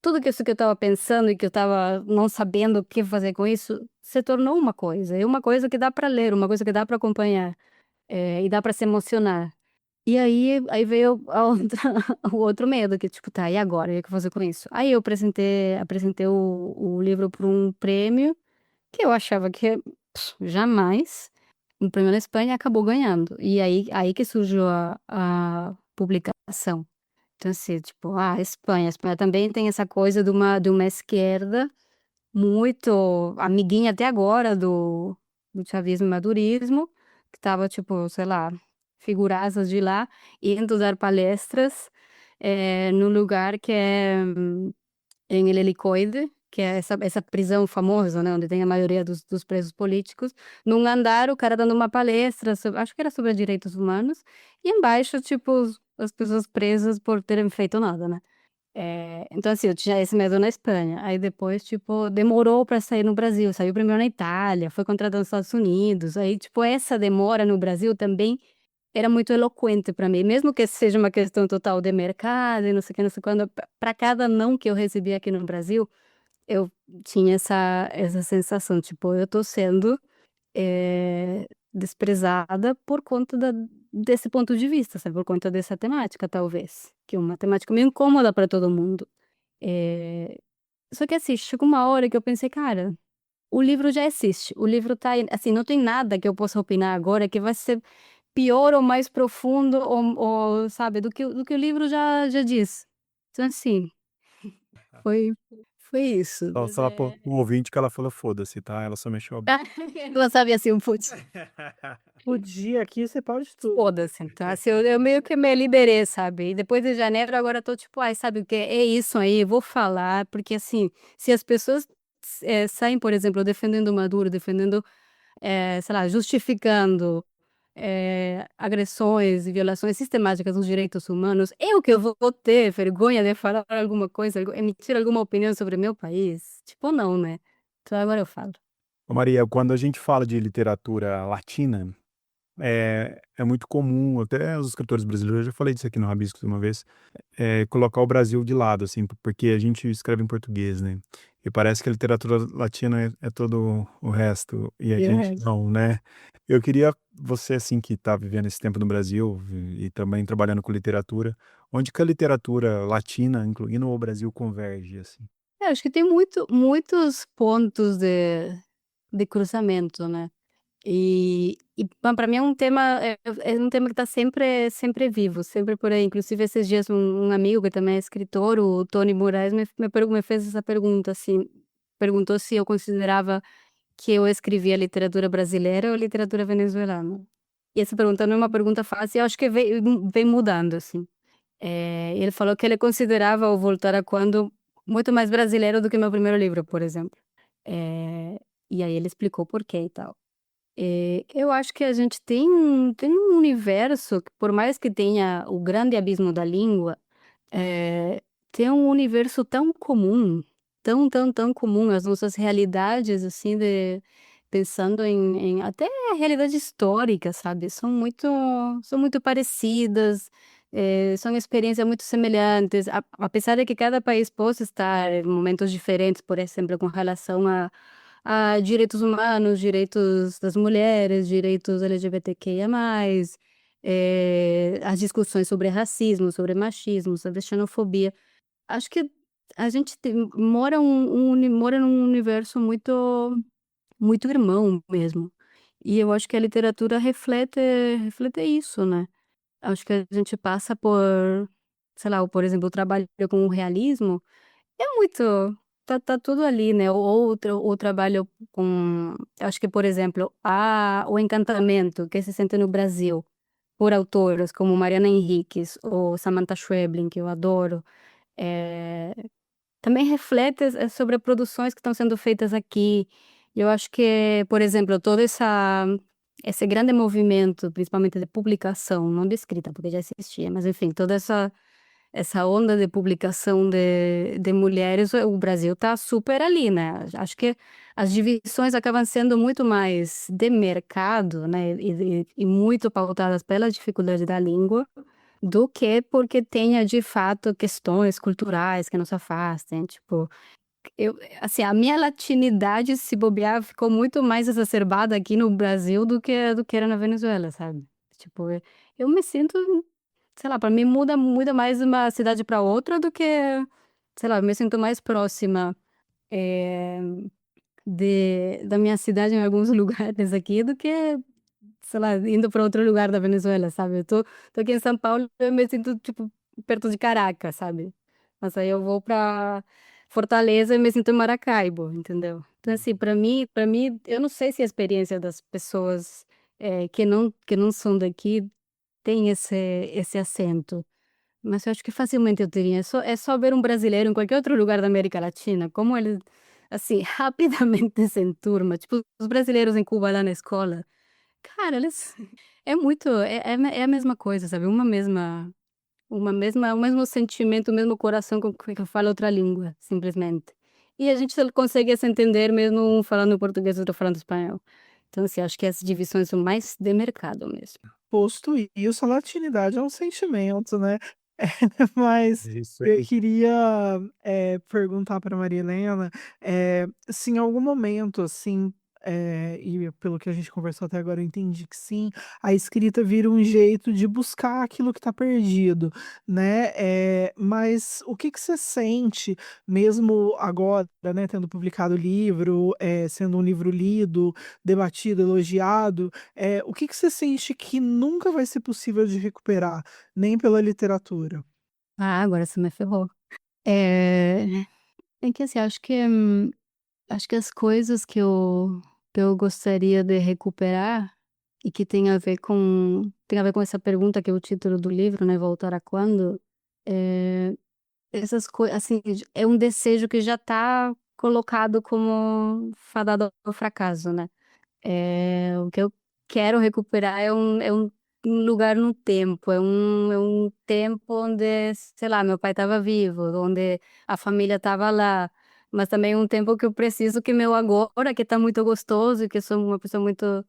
tudo que isso que eu estava pensando e que eu estava não sabendo o que fazer com isso, se tornou uma coisa, e uma coisa que dá para ler, uma coisa que dá para acompanhar, e dá para se emocionar. E aí veio a outra o outro medo que tipo: "Tá, e agora? E o que eu vou fazer com isso?". Aí eu apresentei o livro para um prêmio, que eu achava que jamais, um prêmio na Espanha, acabou ganhando. E aí que surgiu a publicação. Então assim, tipo, a Espanha também tem essa coisa de uma esquerda muito amiguinha até agora do chavismo e madurismo, que estava tipo, sei lá, figuraças de lá, indo dar palestras, num lugar que é em El Helicoide, que é essa prisão famosa, né, onde tem a maioria dos presos políticos. Num andar, o cara dando uma palestra acho que era sobre direitos humanos, e embaixo, tipo, as pessoas presas por terem feito nada, né. Então assim, eu tinha esse medo na Espanha, aí depois, tipo, demorou pra sair no Brasil, saiu primeiro na Itália, foi contratado nos Estados Unidos, aí, tipo, essa demora no Brasil também era muito eloquente pra mim, mesmo que seja uma questão total de mercado e não sei o que, não sei quando, pra cada não que eu recebi aqui no Brasil, eu tinha essa sensação, tipo, eu tô sendo, desprezada por conta desse ponto de vista, sabe, por conta dessa temática talvez, que é uma temática meio incômoda pra todo mundo. Eh, Só que assim, chegou uma hora que eu pensei: "Cara, o livro já existe, o livro tá aí, assim, não tem nada que eu possa opinar agora que vai ser pior ou mais profundo ou sabe, do que o livro já diz". Então assim, foi foi isso, Só mas só para o ouvinte que ela falou: "Foda-se", tá, ela só mexeu a boca. ela sabia assim, um putz, O dia aqui você pode tudo. foda-se, então assim, eu meio que me liberei, sabe, e depois de janeiro agora eu tô tipo: "Ai, sabe o quê? É isso aí, vou falar", porque assim, se as pessoas, saem, por exemplo, defendendo o Maduro, defendendo, sei lá, justificando, agressões e violações sistemáticas dos direitos humanos, eu que eu vou ter vergonha de falar alguma coisa, emitir alguma opinião sobre meu país? Tipo, não, né. Então agora eu falo. Ô Maria, quando a gente fala de literatura latina, é muito comum, até os escritores brasileiros, eu já falei disso aqui no Rabiscos uma vez, colocar o Brasil de lado, assim, porque a gente escreve em português, né, e parece que a literatura latina é todo o resto, e a E o gente resto. não, né. Eu queria você, assim, que está vivendo esse tempo no Brasil e também trabalhando com literatura, onde que a literatura latina, incluindo o Brasil, converge, assim? Acho que tem muitos pontos de cruzamento, né. E pra mim é um tema é um tema que tá sempre vivo, sempre por aí. Inclusive esses dias um amigo que também é escritor, o Tony Moraes, me fez essa pergunta, assim, perguntou se eu considerava que eu escrevia literatura brasileira ou literatura venezuelana. E essa pergunta não é uma pergunta fácil, eu acho que vem mudando, assim. Ele falou que ele considerava o Voltar a Quando muito mais brasileiro do que meu primeiro livro, por exemplo. Eh, e aí ele explicou por quê e tal. Eu acho que a gente tem um universo que, por mais que tenha o grande abismo da língua, tem um universo tão comum, tão comum, as nossas realidades, assim, pensando em até a realidade histórica, sabe, são muito parecidas, são experiências muito semelhantes, apesar de que cada país possa estar em momentos diferentes, por exemplo, com relação a direitos humanos, direitos das mulheres, direitos LGBTQIA+, as discussões sobre racismo, sobre machismo, sobre xenofobia. Acho que a gente mora num universo muito irmão mesmo. E eu acho que a literatura reflete isso, né. Acho que a gente passa por, sei lá, por exemplo, o trabalho com o realismo é muito, tá tudo ali, né, ou trabalho com, acho que, por exemplo, o encantamento que se sente no Brasil, por autoras como Mariana Enríquez ou Samantha Schweblin, que eu adoro, eh, também reflete sobre produções que estão sendo feitas aqui. Eu acho que, por exemplo, todo esse grande movimento, principalmente de publicação, não de escrita, porque já existia, mas enfim, toda essa onda de publicação de mulheres, o Brasil está super ali, né. Acho que as divisões acabam sendo muito mais de mercado, né, e muito pautadas pela dificuldade da língua, do que porque tenha de fato questões culturais que nos afastem, tipo, eu assim, a minha latinidade, se bobear, ficou muito mais exacerbada aqui no Brasil do que era na Venezuela, sabe. Tipo, eu me sinto, sei lá, pra mim muda mais de uma cidade pra outra do que, sei lá, eu me sinto mais próxima, eh, da minha cidade em alguns lugares aqui do que, sei lá, indo pra outro lugar da Venezuela, sabe. Eu tô aqui em São Paulo, eu me sinto, tipo, perto de Caracas, sabe. Mas aí eu vou pra Fortaleza e me sinto em Maracaibo, entendeu. Então assim, pra mim, eu não sei se a experiência das pessoas, que não são daqui tem esse acento. mas eu acho que facilmente eu teria. É só ver um brasileiro em qualquer outro lugar da América Latina, como ele, assim, rapidamente se enturma. Tipo, os brasileiros em Cuba lá na escola, cara, eles é muito é a mesma coisa, sabe, o mesmo sentimento, o mesmo coração com que fala outra língua, simplesmente. E a gente só consegue se entender mesmo um falando português, outro falando espanhol. Então, assim, acho que as divisões são mais de mercado mesmo. Posto isso, a latinidade é um sentimento, né? Mas Isso eu aí. queria perguntar para Maria Helena se em algum momento, assim, e pelo que a gente conversou até agora, eu entendi que sim, a escrita vira um jeito de buscar aquilo que está perdido, né? Mas o que que você sente, mesmo agora, né, tendo publicado o livro, sendo um livro lido, debatido, elogiado? O que que você sente que nunca vai ser possível de recuperar, nem pela literatura? Ah, agora você me ferrou. É que assim, acho que as coisas que eu gostaria de recuperar e que tem a ver com essa pergunta que é o título do livro, né, Voltar a Quando, eh, essas coisas assim, é um desejo que já tá colocado como fadado ao fracasso, né. O que eu quero recuperar é um lugar no tempo, é um tempo onde, sei lá, meu pai estava vivo, onde a família estava lá, mas também um tempo que eu preciso que meu agora, que está muito gostoso e que sou uma pessoa muito,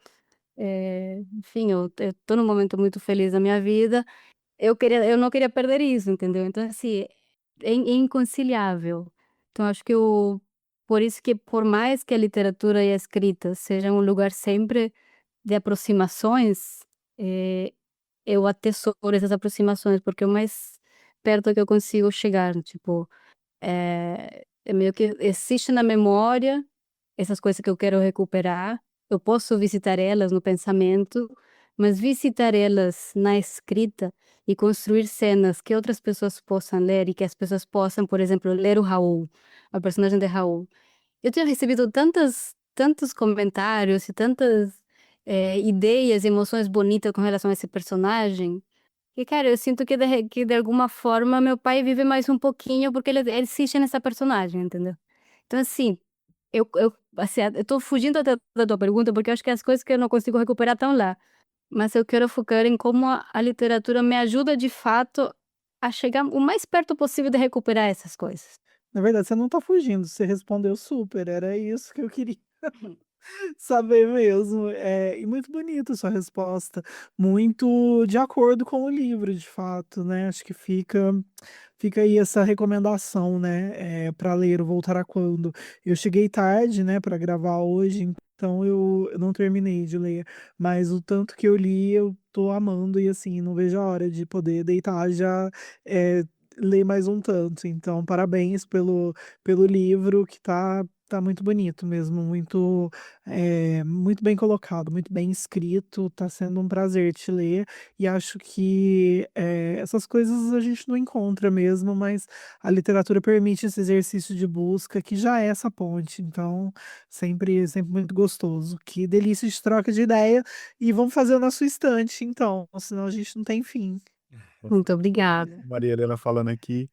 enfim, eu tô num momento muito feliz da minha vida, eu não queria perder isso, entendeu. Então, assim, é inconciliável. Então acho que o por isso que por mais que a literatura e a escrita sejam um lugar sempre de aproximações, eh, eu atesoro essas aproximações, porque é o mais perto que eu consigo chegar, tipo, é meio que existe na memória essas coisas que eu quero recuperar, eu posso visitar elas no pensamento, mas visitar elas na escrita e construir cenas que outras pessoas possam ler e que as pessoas possam, por exemplo, ler o Raul, a personagem de Raul. Eu tenho recebido tantos comentários e tantas, ideias e emoções bonitas com relação a esse personagem, que cara, eu sinto que de alguma forma meu pai vive mais um pouquinho, porque ele insiste nessa personagem, entendeu. Então assim, eu tô fugindo até da tua pergunta, porque eu acho que as coisas que eu não consigo recuperar estão lá, mas eu quero focar em como a literatura me ajuda de fato a chegar o mais perto possível de recuperar essas coisas. Na verdade, você não tá fugindo, você respondeu super, era isso que eu queria saber mesmo. E muito bonita a sua resposta, muito de acordo com o livro, de fato, né? Acho que fica aí essa recomendação, né, para ler o Voltar a Quando. Eu cheguei tarde, né, para gravar hoje, então eu não terminei de ler, mas o tanto que eu li, eu tô amando e assim, não vejo a hora de poder deitar já, ler mais um tanto. Então, parabéns pelo livro que tá muito bonito mesmo, muito bem colocado, muito bem escrito, tá sendo um prazer te ler, e acho que, essas coisas a gente não encontra mesmo, mas a literatura permite esse exercício de busca que já é essa ponte, então sempre muito gostoso. Que delícia de troca de ideia, e vamos fazer o nosso estante então, senão a gente não tem fim. Muito obrigada. Maria Helena falando aqui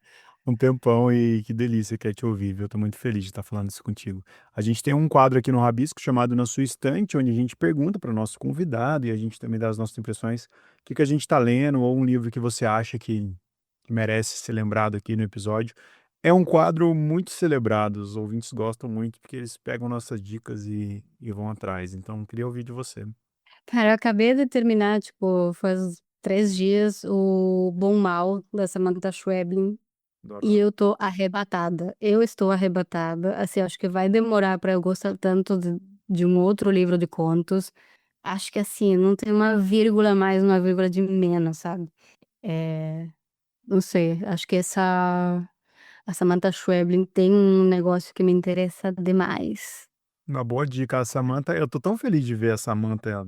um tempão e que delícia que é te ouvir, viu? Eu tô muito feliz de estar falando isso contigo. A gente tem um quadro aqui no Rabisco chamado Na Sua Estante, onde a gente pergunta para o nosso convidado e a gente também dá as nossas impressões, o que que a gente está lendo ou um livro que você acha que merece ser lembrado aqui no episódio. É um quadro muito celebrado, os ouvintes gostam muito porque eles pegam nossas dicas e vão atrás. Então, queria ouvir de você. Cara, eu acabei de terminar, tipo, faz 3 dias, o Bom Mal, da Samantha Schweblin, e Adoro. eu tô arrebatada. Eu estou arrebatada, assim, acho que vai demorar pra eu gostar tanto de um outro livro de contos. Acho que, assim, não tem uma vírgula a mais, uma vírgula de menos, sabe. Eh, não sei, acho que a Samantha Schweblin tem um negócio que me interessa demais. Uma boa dica, a Samantha, eu tô tão feliz de ver a Samantha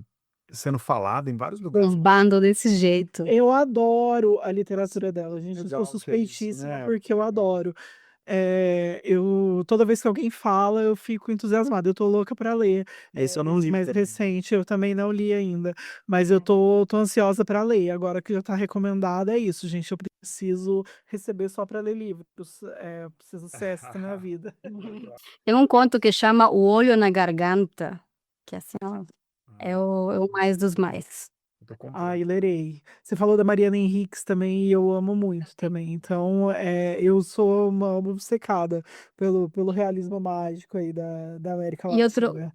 sendo falada em vários lugares. Bombando desse jeito. Eu adoro a literatura dela, gente, eu sou Legal ser isso, suspeitíssima né? porque eu adoro. Toda vez que alguém fala, eu fico entusiasmada. Eu tô louca pra ler. Esse eu não Esse li mais também. recente eu também não li ainda, mas eu tô ansiosa pra ler. Agora que já tá recomendado, é isso, gente. Eu preciso receber só pra ler livros. Preciso ser essa na vida. Tem um conto que chama O Olho na Garganta, que assim, ó, é o mais dos mais. Eu tô comprando. Ai, lerei. Você falou da Mariana Henriques também e eu amo muito também. Então, eu sou uma obcecada pelo realismo mágico aí da América E Latina.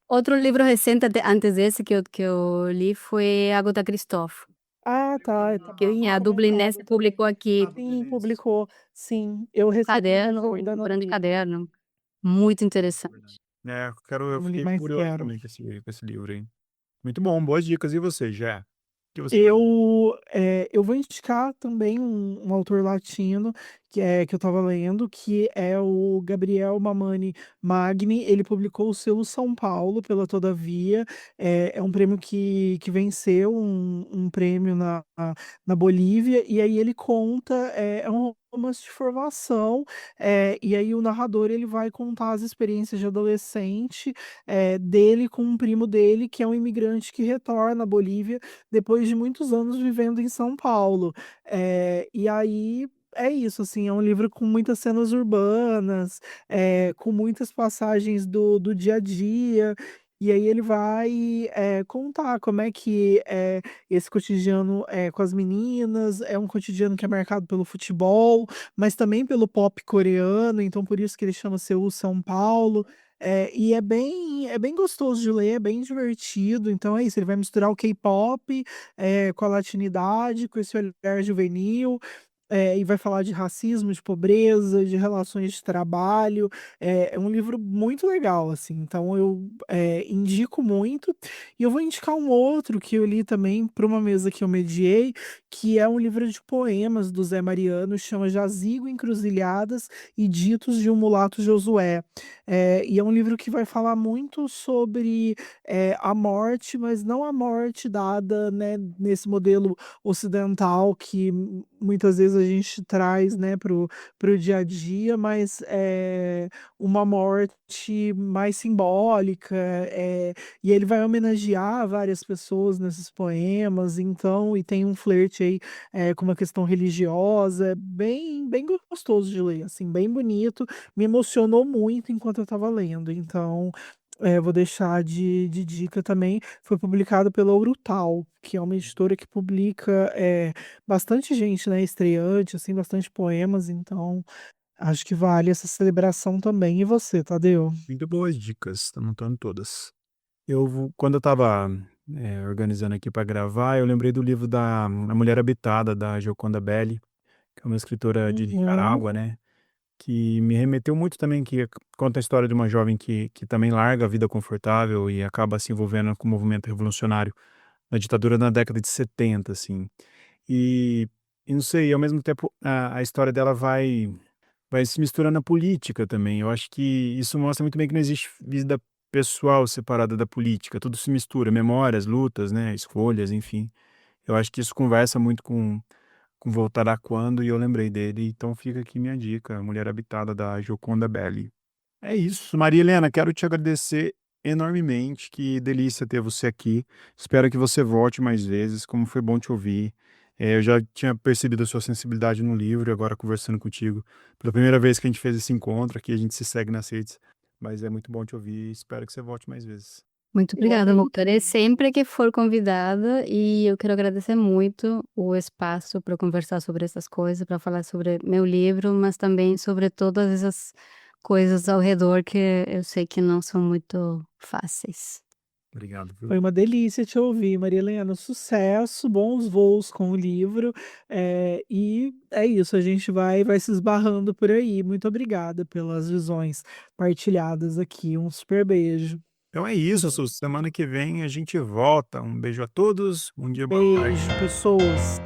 outro livro recente antes desse que eu li foi Agatha Christophe, Ah, tá. que a Comentado Dublinense publicou aqui, Sim, publicou. Sim, eu recebi, mas eu caderno, ainda um não grande li. caderno, muito interessante. Não li, Fiquei mas curioso quero. também com esse livro, hein? Muito bom, boas dicas. E você, Jé? O que você vai? Eu vou indicar também um autor latino que eu estava lendo, que é o Gabriel Mamani Magni. Ele publicou o selo São Paulo pela Todavia. É um prêmio que venceu um prêmio na Bolívia, e aí ele conta, é um romance de formação, e aí o narrador ele vai contar as experiências de adolescente dele com um primo dele, que é um imigrante que retorna à Bolívia depois de muitos anos vivendo em São Paulo. E aí é isso, assim, é um livro com muitas cenas urbanas, com muitas passagens do dia a dia. E aí ele vai contar como é que é esse cotidiano com as meninas, é um cotidiano que é marcado pelo futebol, mas também pelo pop coreano, então por isso que ele chama Seul São Paulo. E é bem gostoso de ler, é bem divertido. Então é isso, ele vai misturar o K-pop com a latinidade, com esse olhar juvenil, e vai falar de racismo, de pobreza, de relações de trabalho. É um livro muito legal, assim. Então eu indico muito. E eu vou indicar um outro que eu li também para uma mesa que eu mediei, que é um livro de poemas do Zé Mariano, chama Jazigo, Encruzilhadas e Ditos de um Mulato Josué. E é um livro que vai falar muito sobre a morte, mas não a morte dada, né, nesse modelo ocidental que muitas vezes a gente traz, né, pro dia a dia, mas uma morte mais simbólica, e ele vai homenagear várias pessoas nesses poemas, então, e tem um flerte aí com uma questão religiosa, bem, bem gostoso de ler, assim, bem bonito, me emocionou muito enquanto eu estava lendo, então vou deixar de dica também. Foi publicado pela Urutau, que é uma editora que publica bastante gente, né, estreante, assim, bastante poemas, então acho que vale essa celebração também. E você, Tadeu? Muito boas dicas, tô anotando todas. Quando eu estava organizando aqui para gravar, eu lembrei do livro da A Mulher Habitada, da Gioconda Belli, que é uma escritora de Uhum. Nicarágua, né? Que me remeteu muito também, que conta a história de uma jovem que também larga a vida confortável e acaba se envolvendo com o movimento revolucionário na ditadura na década de 70, assim. E, e não sei, ao mesmo tempo, a história dela vai se misturando na política também. Eu acho que isso mostra muito bem que não existe vida pessoal separada da política. Tudo se mistura, memórias, lutas, né, escolhas, enfim. Eu acho que isso conversa muito com Voltar a Quando e eu lembrei dele. Então fica aqui minha dica, A Mulher Habitada, da Gioconda Belli. É isso, Maria Helena, quero te agradecer enormemente. Que delícia ter você aqui. Espero que você volte mais vezes. Como foi bom te ouvir. Eu já tinha percebido a sua sensibilidade no livro, e agora conversando contigo. Pela primeira vez que a gente fez esse encontro aqui, a gente se segue nas redes. Mas é muito bom te ouvir. Espero que você volte mais vezes. Muito Eu obrigada, amei. voltarei sempre que for convidada e eu quero agradecer muito o espaço para conversar sobre essas coisas, para falar sobre meu livro, mas também sobre todas essas coisas ao redor que eu sei que não são muito fáceis. Obrigado, viu? Foi uma delícia te ouvir, Maria Helena. Sucesso, bons voos com o livro. E é isso, a gente vai se esbarrando por aí. Muito obrigada pelas visões partilhadas aqui. Um super beijo. Então é isso, Su. Semana que vem a gente volta. Um beijo a todos. Um dia, boa tarde. Beijo, pessoas.